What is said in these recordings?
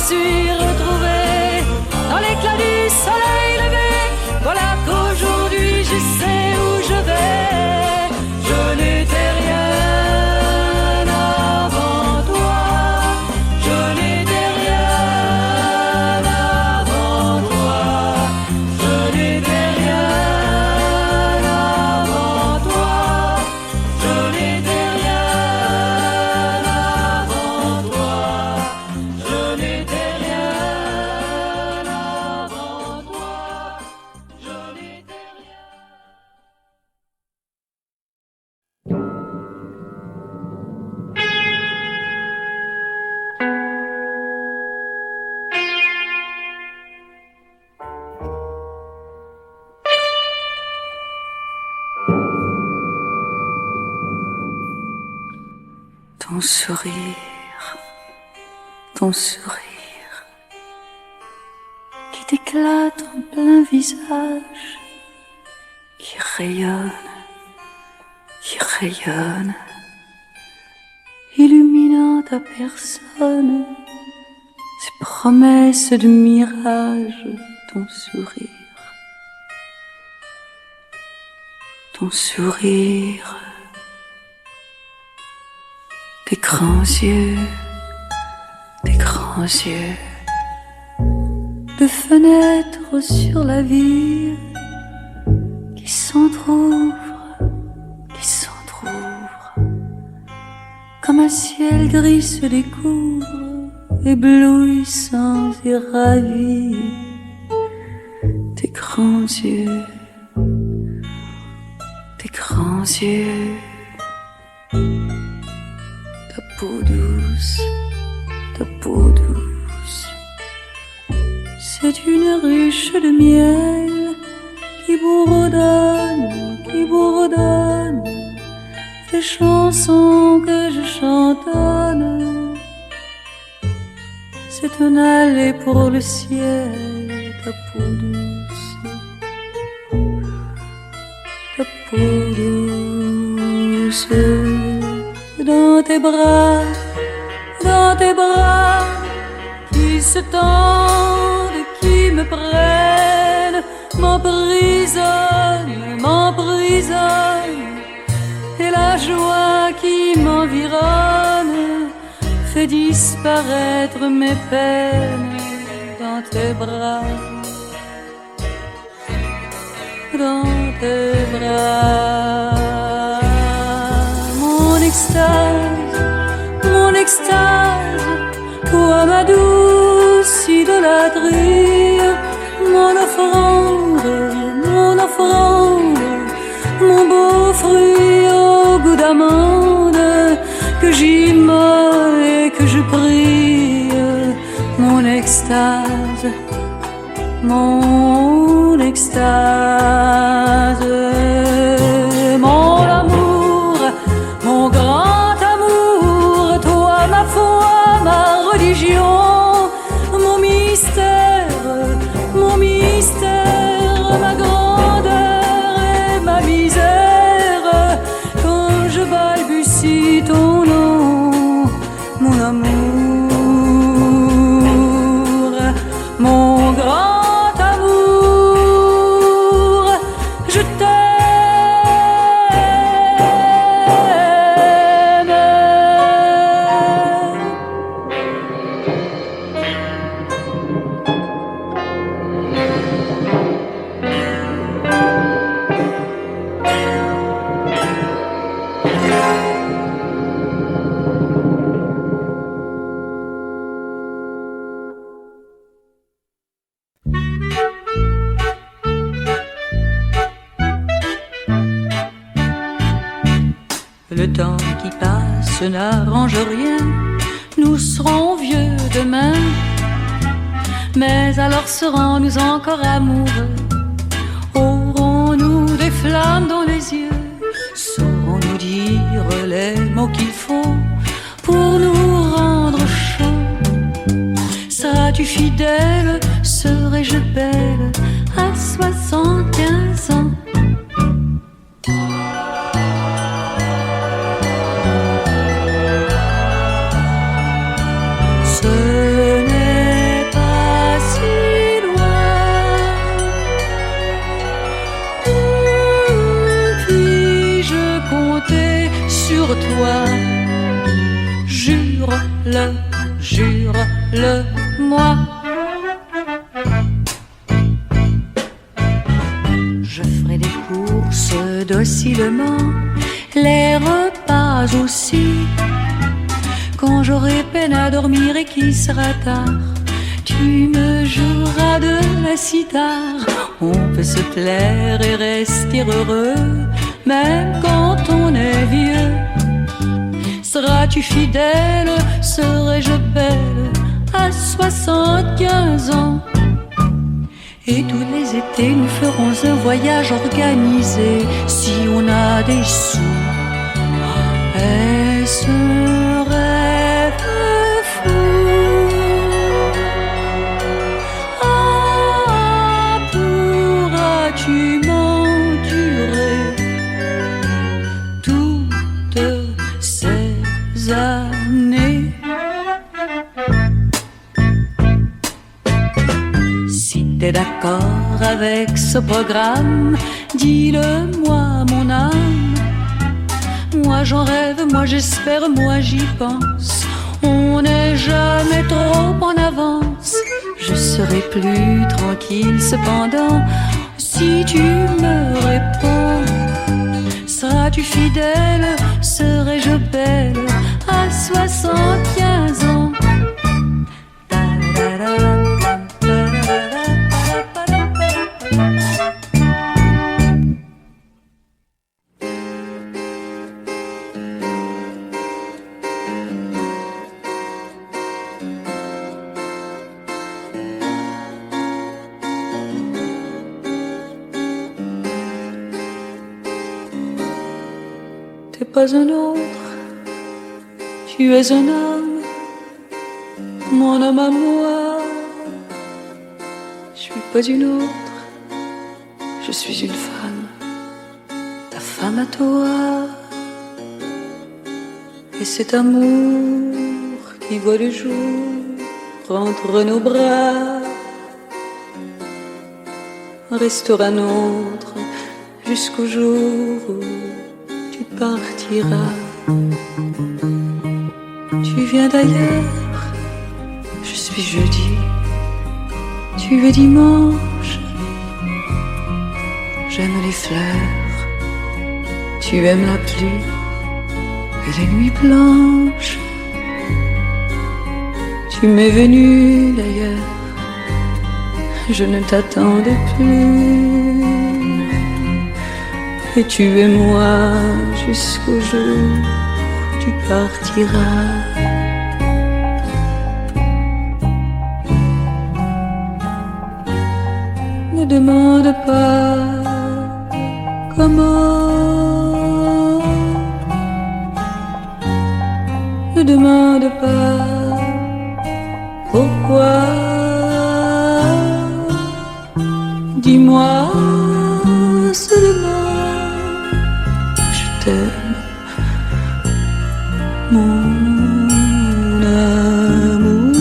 suis retrouvée dans l'éclat du soleil levé. Voilà qu'aujourd'hui je sais où je vais. Je n'étais rien avant toi. Je n'étais rien avant toi. Je n'étais rien avant toi. Je n'étais rien avant toi. Je n'étais rien avant toi. Je n'étais rien. Ton sourire qui t'éclate en plein visage, qui rayonne, illuminant ta personne, ces promesses de mirage, ton sourire, tes grands yeux, de fenêtres sur la ville qui s'entr'ouvrent, comme un ciel gris se découvre, éblouissant et ravi. Tes grands yeux, ta peau douce, c'est une ruche de miel qui bourdonne les chansons que je chantonne. C'est un aller pour le ciel, ta peau douce, dans tes bras qui se tendent, qui me prennent, m'emprisonnent, et la joie qui m'environne fait disparaître mes peines dans tes bras. Dans tes bras, mon extase, toi ma douce idolâtrie, mon offrande, mon beau fruit au goût d'amande, que j'immole et que je prie, mon extase, mon amour, mon grand amour, toi ma foi, ma religion, mon mystère, ma grandeur et ma misère, quand je balbutie ton nom, mon amour, mon grand amour, je t'aime. Le temps qui passe n'arrange rien, nous serons vieux demain, mais alors serons-nous encore amoureux? Aurons-nous des flammes dans les yeux? Saurons-nous dire les mots qu'il faut pour nous rendre chaud? Seras-tu fidèle? Serai-je belle à 75 ans? Ce n'est jure-toi, jure-le, jure-le-moi. Je ferai des courses docilement, les repas aussi. Quand j'aurai peine à dormir et qu'il sera tard, tu me joueras de la cithare. On peut se plaire et rester heureux, même quand on est vieux. Seras-tu fidèle, serai-je belle à 75 ans? Et tous les étés nous ferons un voyage organisé, si on a des sous. Est-ce un rêve fou? Ah, pourras-tu m'endurer toutes ces années? Si t'es d'accord avec ce programme, dis-le-moi mon âme. Moi j'en rêve, moi j'espère, moi j'y pense. On n'est jamais trop en avance. Je serai plus tranquille cependant si tu me réponds. Seras-tu fidèle, serai-je belle à 75 ans? T'es pas un autre, tu es un homme, mon homme à moi. Je suis pas une autre, je suis une femme, ta femme à toi. Et cet amour qui voit le jour entre nos bras restera nôtre jusqu'au jour où tu partiras. Tu viens d'ailleurs, je suis jeudi, tu es dimanche. J'aime les fleurs, tu aimes la pluie et les nuits blanches. Tu m'es venu d'ailleurs, je ne t'attendais plus. Et tu es moi jusqu'au jour où tu partiras. Ne demande pas comment, ne demande pas pourquoi. Dis-moi seulement je t'aime, mon amour.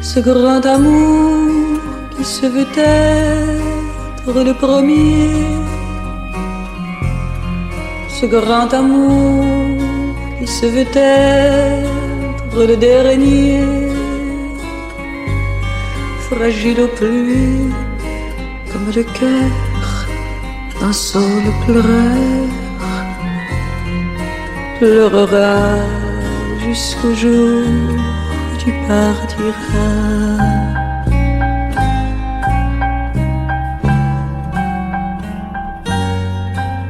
Ce grand amour qui se veut être le premier, ce grand amour qui se veut être le dernier, fragile au plus comme le cœur d'un sol pleureur, pleurera jusqu'au jour où tu partiras.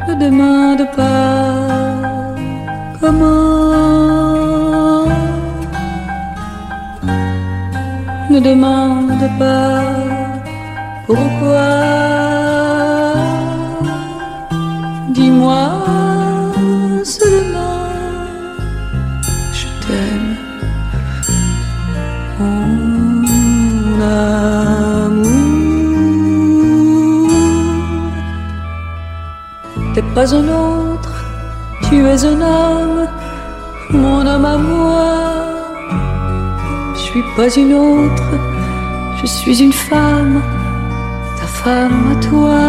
Ne demande pas comment, ne demande pas pourquoi. Dis-moi seulement je t'aime, mon amour. T'es pas un autre, tu es un homme, mon homme à moi. Je suis pas une autre, je suis une femme, ta femme à toi.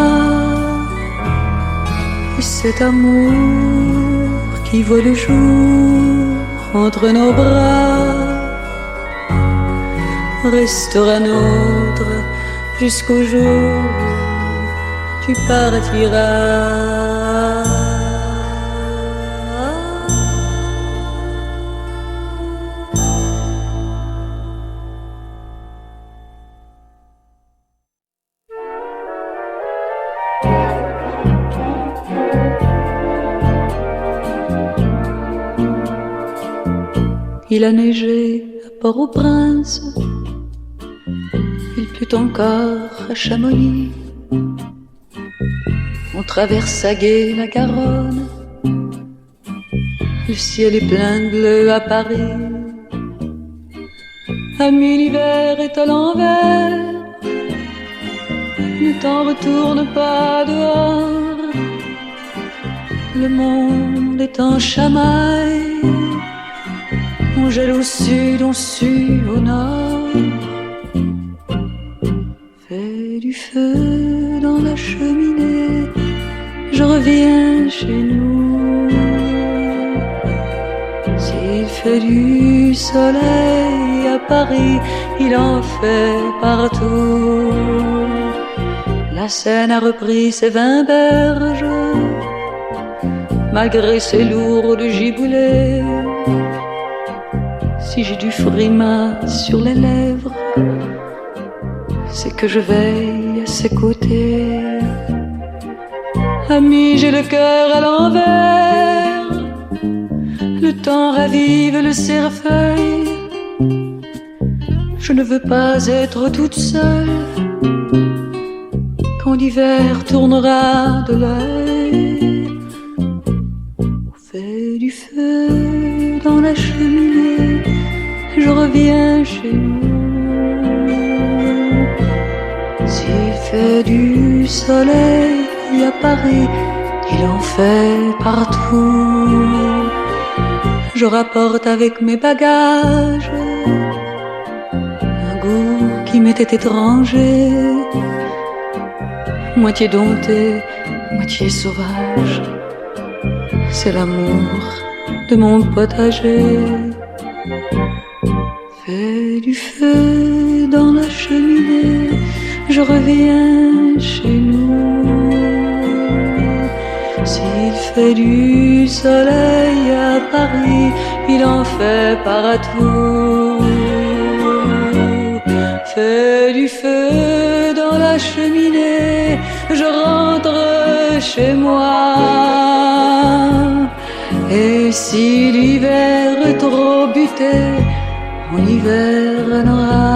Et cet amour qui voit le jour entre nos bras restera nôtre jusqu'au jour où tu partiras. Il a neigé à Port-au-Prince, il pleut encore à Chamonix. On traverse à gué la Garonne, le ciel est plein de bleu à Paris. Ami, l'hiver est à l'envers, ne t'en retourne pas dehors. Le monde est en chamaille, on gèle au sud, on sue au nord. Fais du feu dans la cheminée, je reviens chez nous. S'il fait du soleil à Paris, il en fait partout. La Seine a repris ses 20 berges, malgré ses lourdes giboulées. Si j'ai du frima sur les lèvres, c'est que je veille à ses côtés. Ami, j'ai le cœur à l'envers, le temps ravive le cerfeuil. Je ne veux pas être toute seule quand l'hiver tournera de l'œil. On fait du feu dans la cheminée, je reviens chez nous. S'il fait du soleil à Paris, il en fait partout. Je rapporte avec mes bagages un goût qui m'était étranger, moitié dompté, moitié sauvage. C'est l'amour de mon potager. Fais du feu dans la cheminée, je reviens chez nous. S'il fait du soleil à Paris, il en fait partout. Fais du feu dans la cheminée, je rentre chez moi. Et si l'hiver est trop buté, on hivernera.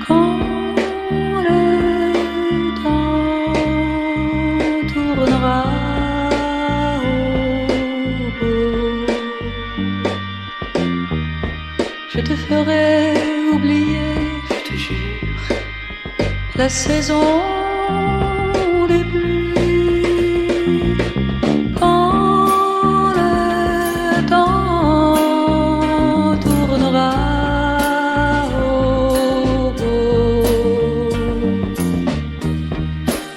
Quand le temps tournera au bout, je te ferai oublier, je te jure, la saison des pluies. Quand le temps tournera,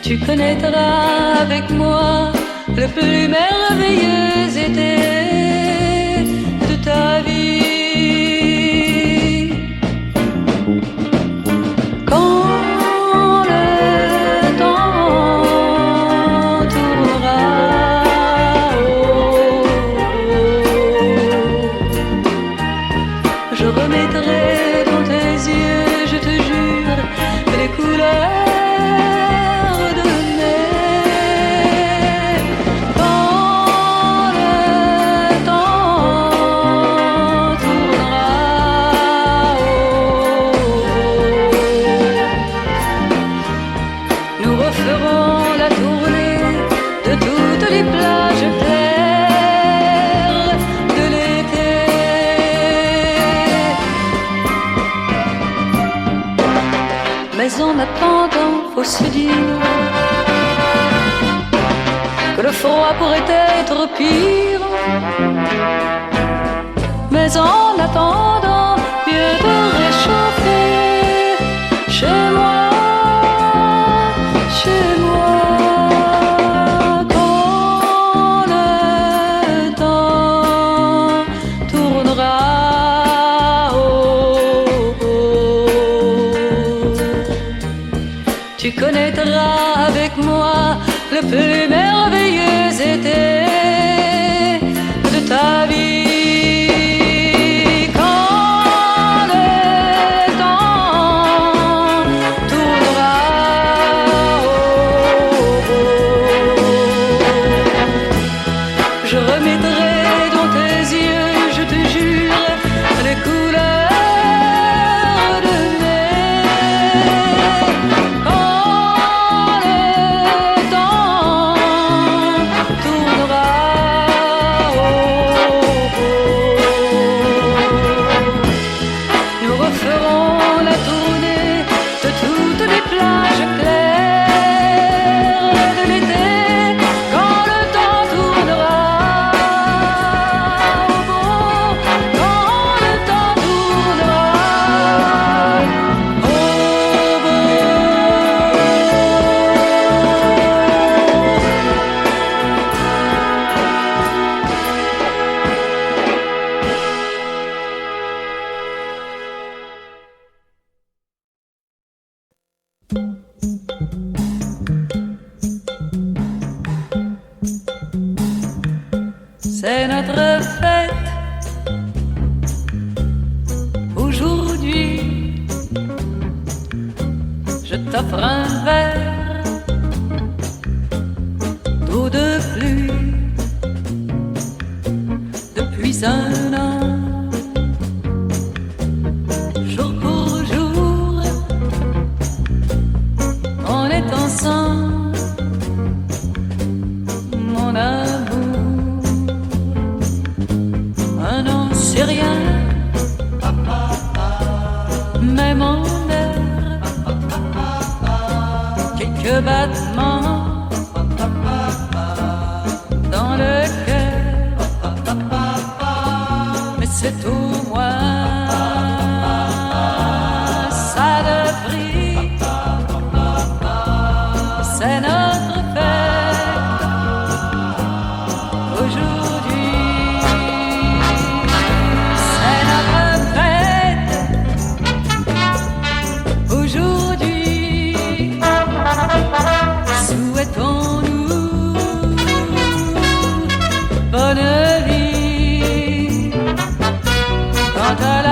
tu connaîtras avec moi le plus merveilleux été de ta vie. je remettrai dans tes yeux, je te jure, les couleurs de mai. Quand le temps tournera, nous referons la tournée de toutes les plages claires de l'été. Mais en attendant, faut se dire que le froid pourrait être pire. Mais en attendant, mieux de réchauffer chez moi. Chez moi, quand le temps tournera, tu connaîtras avec moi le plus merveilleux été de ta vie. Je remettrai dans tes yeux, je te jure, les couleurs de mai. Quand le temps tournera, nous referons la tournée de toutes les plages claires de l'été. Quand le temps tournera, c'est notre fête aujourd'hui. Je t'offre un verre d'eau de pluie. Depuis un an, jour pour jour, on est ensemble, mon amour. Un an, c'est rien, même en air, quelques battements dans le cœur, mais c'est au moins ça de prix. C'est notre fête aujourd'hui. C'est notre fête aujourd'hui. Souhaitons-nous bonne vie. Quant à la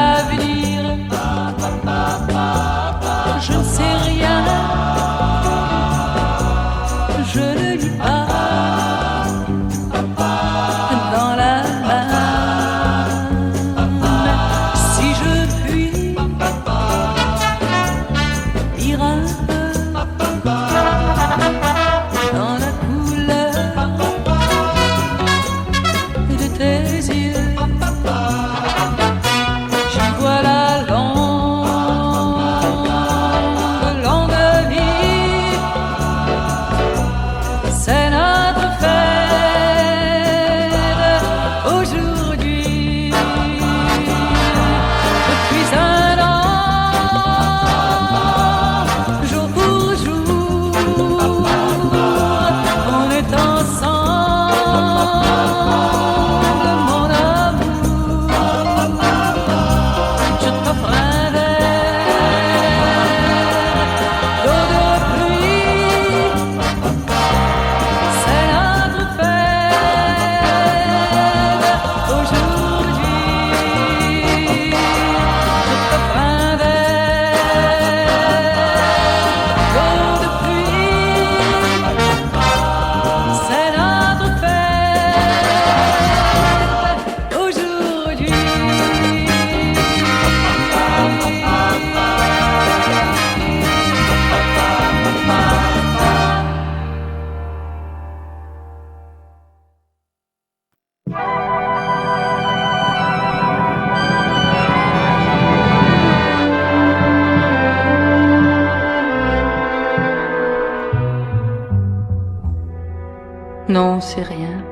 Non, c'est rien.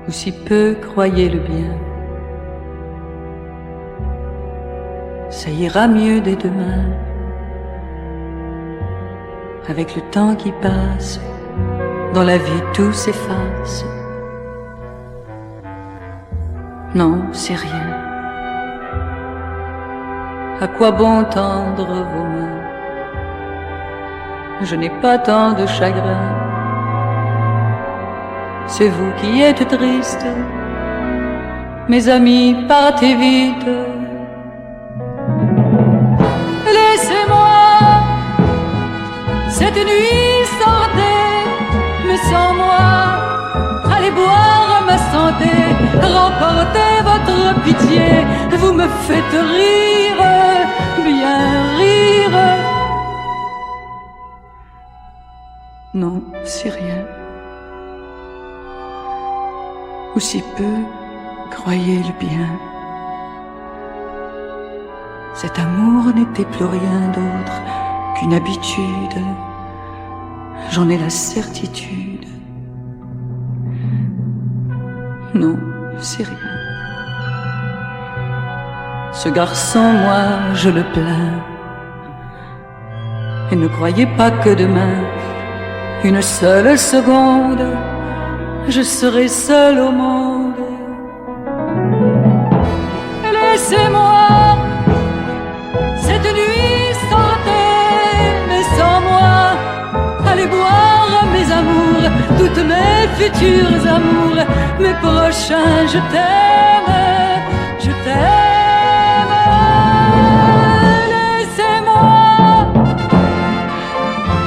Ou si peu croyez-le bien. Ça ira mieux dès demain. Avec le temps qui passe, dans la vie tout s'efface. Non, c'est rien. À quoi bon tendre vos mains? Je n'ai pas tant de chagrin. C'est vous qui êtes triste. Mes amis, partez vite. Laissez-moi cette nuit, sortez, mais sans moi. Allez boire ma santé, remportez votre pitié. Vous me faites rire, bien rire. Non, c'est rien. Ou si peu, croyez-le bien. Cet amour n'était plus rien d'autre qu'une habitude. J'en ai la certitude. Non, c'est rien. Ce garçon, moi, je le plains. Et ne croyez pas que demain, une seule seconde, je serai seul au monde. Laissez-moi cette nuit, sortez, mais sans moi. Allez boire mes amours, toutes mes futurs amours, mes prochains, je t'aime, je t'aime. Laissez-moi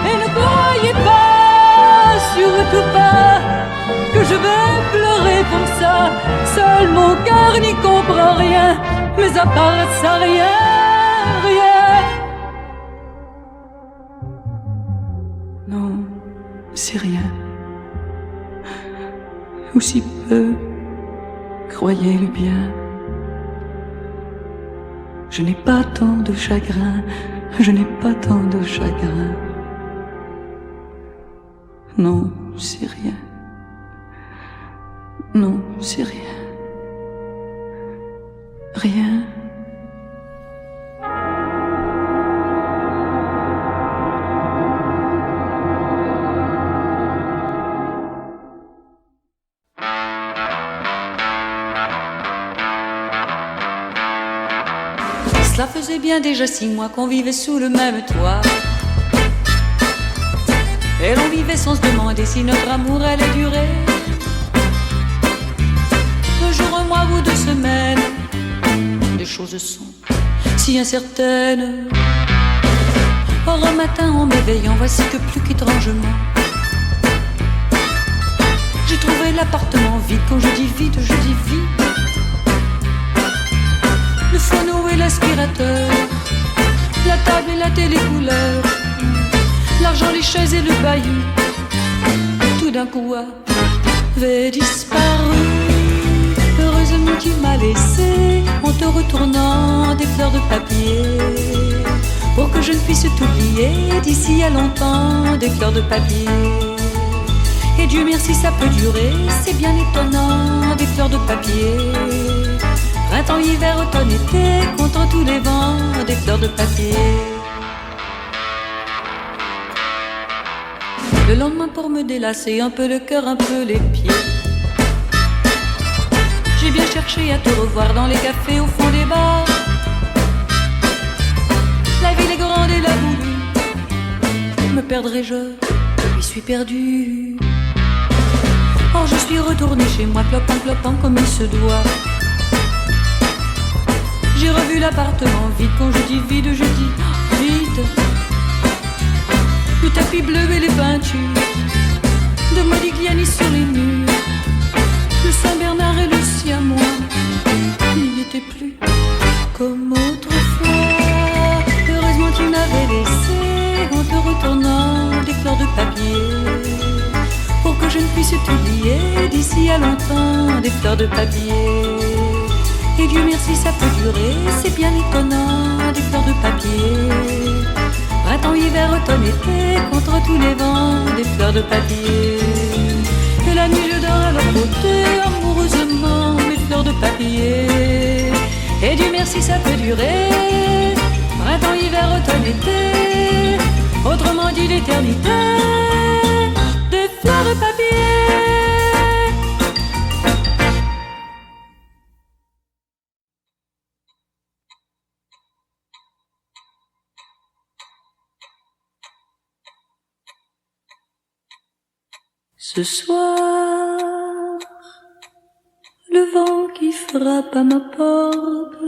et ne croyez pas, surtout pas, que je vais pleurer pour ça. Seul mon cœur n'y comprend rien, mais à part ça, rien, rien. Non, c'est rien. Ou si peu, croyez-le bien. Je n'ai pas tant de chagrin, je n'ai pas tant de chagrin. Non, c'est rien. Non, c'est rien. Rien. Cela faisait bien déjà 6 mois qu'on vivait sous le même toit. Et l'on vivait sans se demander si notre amour allait durer. Un jour, un mois ou 2 semaines, les choses sont si incertaines. Or un matin en m'éveillant, voici que plus qu'étrangement, j'ai trouvé l'appartement vide. Quand je dis vide, je dis vide. Le phono et l'aspirateur, la table et la télécouleur, l'argent, les chaises et le bahut, tout d'un coup avait disparu. Heureusement tu m'as laissé, en te retournant, des fleurs de papier, pour que je ne puisse t'oublier d'ici à longtemps, des fleurs de papier. Et Dieu merci ça peut durer, c'est bien étonnant, des fleurs de papier. Printemps, hiver, automne, été, contre tous les vents, des fleurs de papier. Le lendemain pour me délasser, un peu le cœur, un peu les pieds, j'ai bien cherché à te revoir dans les cafés au fond des bars. La ville est grande et la voulu, me perdrai-je, m'y suis perdue. Or je suis retournée chez moi, clopant comme il se doit. J'ai revu l'appartement vide, quand je dis vide, je dis vide. Le tapis bleu et les peintures de Modigliani sur les murs, le Saint-Bernard et le siamois n'y étaient plus comme autrefois. Heureusement tu m'avais laissé, en te retournant, des fleurs de papier, pour que je ne puisse t'oublier d'ici à longtemps, des fleurs de papier. Et Dieu merci ça peut durer, c'est bien étonnant, des fleurs de papier. Printemps, hiver, automne, été, contre tous les vents, des fleurs de papier. Et la nuit je dors à leur côté, amoureusement, mes fleurs de papier. Et Dieu merci ça peut durer, printemps, hiver, automne, été, autrement dit l'éternité, des fleurs de papier. Ce soir, le vent qui frappe à ma porte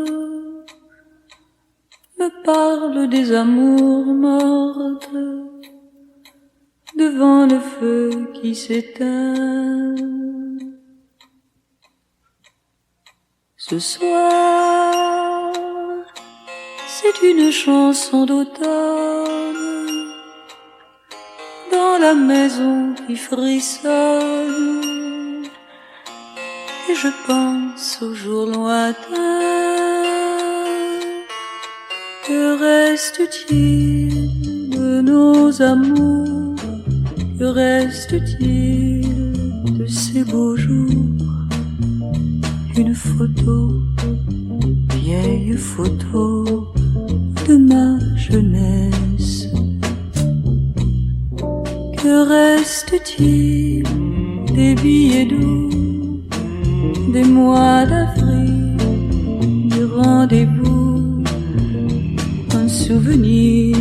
me parle des amours mortes devant le feu qui s'éteint. Ce soir, c'est une chanson d'automne dans la maison qui frissonne, et je pense aux jours lointains. Que reste-t-il de nos amours? Que reste-t-il de ces beaux jours? Une photo, vieille photo de ma jeunesse. Que reste-t-il des billets doux, des mois d'avril, des rendez-vous? Un souvenir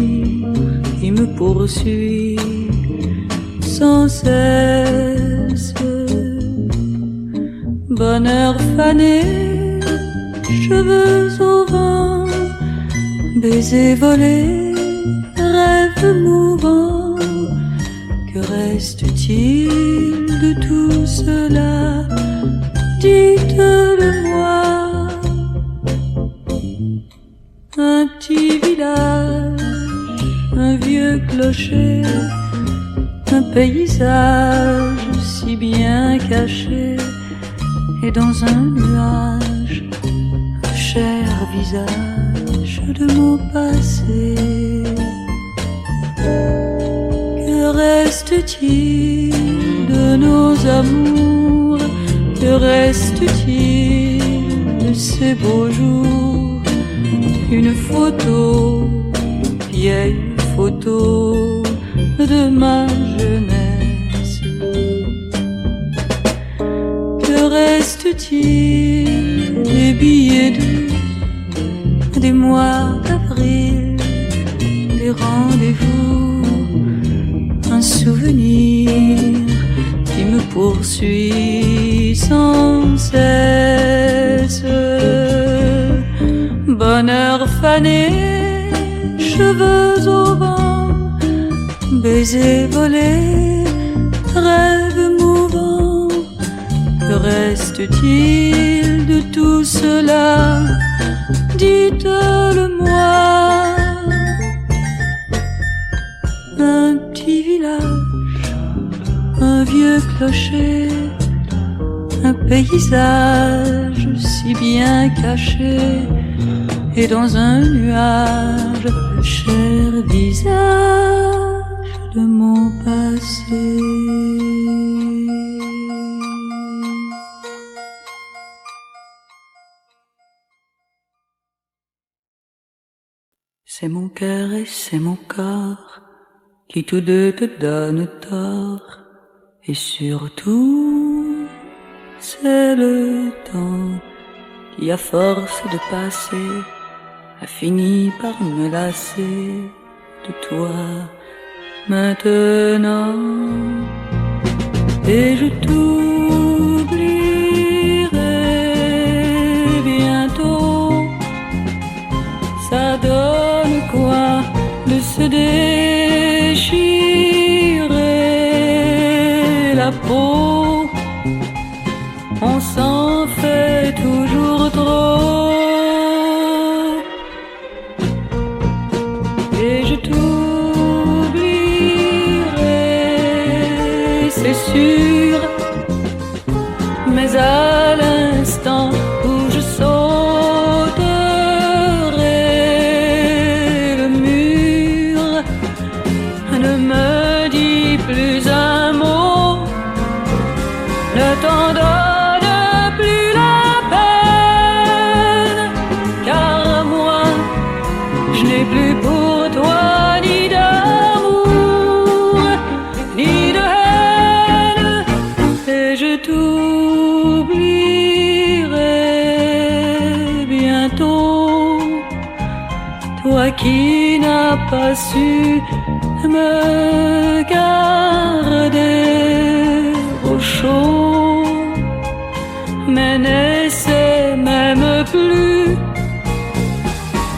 qui me poursuit sans cesse. Bonheur fané, cheveux au vent, baisers volés, rêves mouvants. Que reste-t-il de tout cela? Dites-le-moi. Un petit village, un vieux clocher, un paysage si bien caché, et dans un nuage, le cher visage de mon passé. Que reste-t-il de nos amours? Que reste-t-il de ces beaux jours? Une photo, vieille photo de ma jeunesse. Que reste-t-il des billets doux, des mois d'avril, des rendez-vous? Un souvenir qui me poursuit sans cesse. Bonheur fané, cheveux au vent, baisers volés, rêves mouvants. Que reste-t-il de tout cela? Dites-le-moi. Un petit village, un vieux clocher, un paysage si bien caché, et dans un nuage, le cher visage de mon passé. C'est mon cœur et c'est mon corps qui tous deux te donnent tort, et surtout c'est le temps qui à force de passer a fini par me lasser de toi maintenant. Et je t'oublierai bientôt. Ça donne quoi de se déchirer la peau? On s'en fait toujours trop. Et je t'oublierai, c'est sûr, mais à l'instant où je sauterai le mur, toi qui n'as pas su me garder au chaud, mais n'essaie même plus,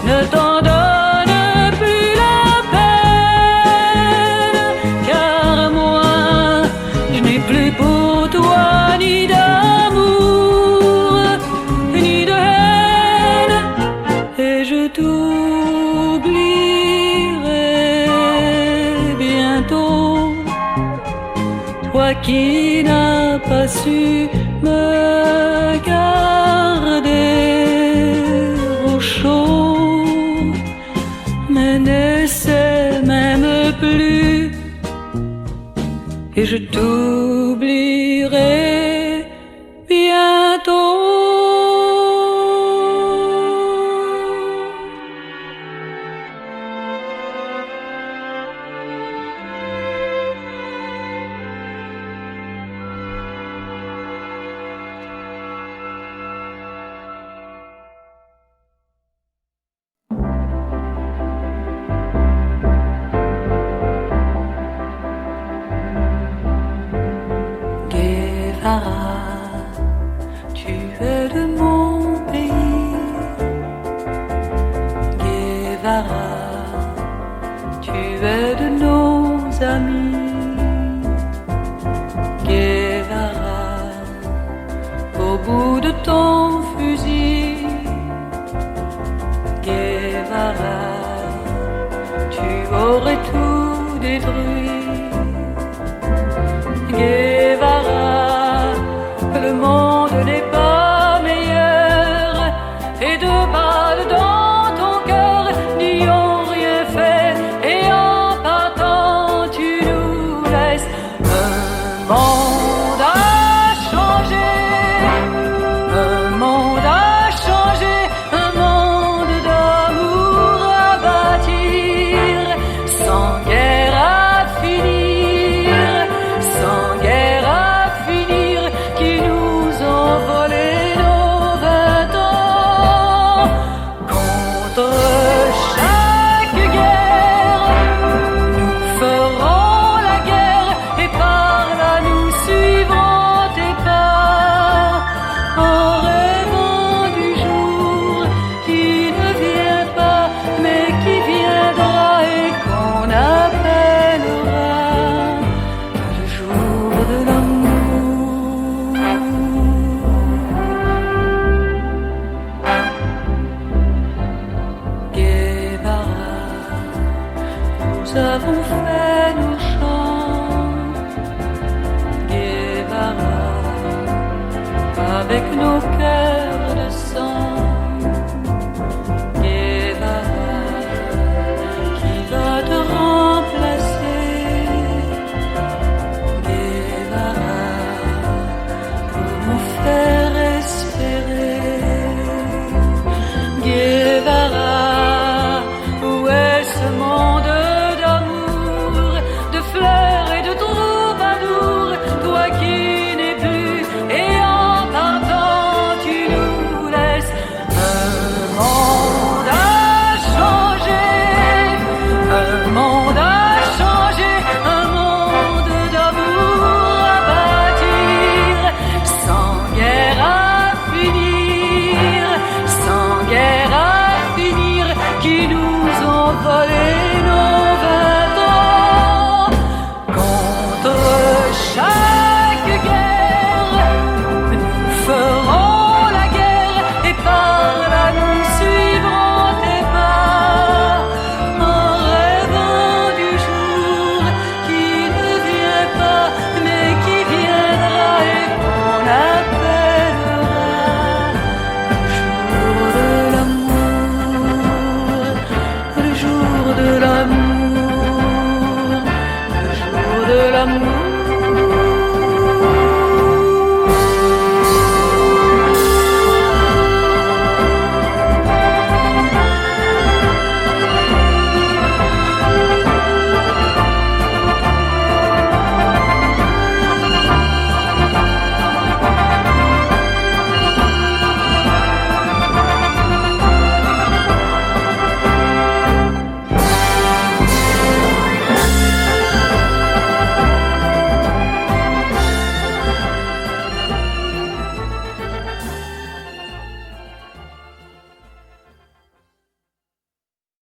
ne t'en donne plus la peine, car moi je n'ai plus pour toi ni d'amour ni de haine, et je t'oublierai bientôt, toi qui n'as pas su me garder au chaud, mais n'essaie même plus, et je t'oublierai bientôt. Tu es de mon pays, Guevara, tu es de nos amis, Guevara, au bout de ton fusil, Guevara, tu aurais tout détruit, Guevara. Le monde n'est pas meilleur, et deux balles dans ton cœur n'y ont rien fait, et en partant tu nous laisses. Un monde a changé, un monde a changé, un monde d'amour à bâtir, sans guerre à finir, sans guerre à finir, qui nous ont volé nos 20 ans. Contre chaque guerre, nous ferons la guerre, et par là nous suivrons tes pas, en rêvant du jour qui ne vient pas, mais qui viendra et qu'on appellera le jour de l'amour. Guevara, nous avons fait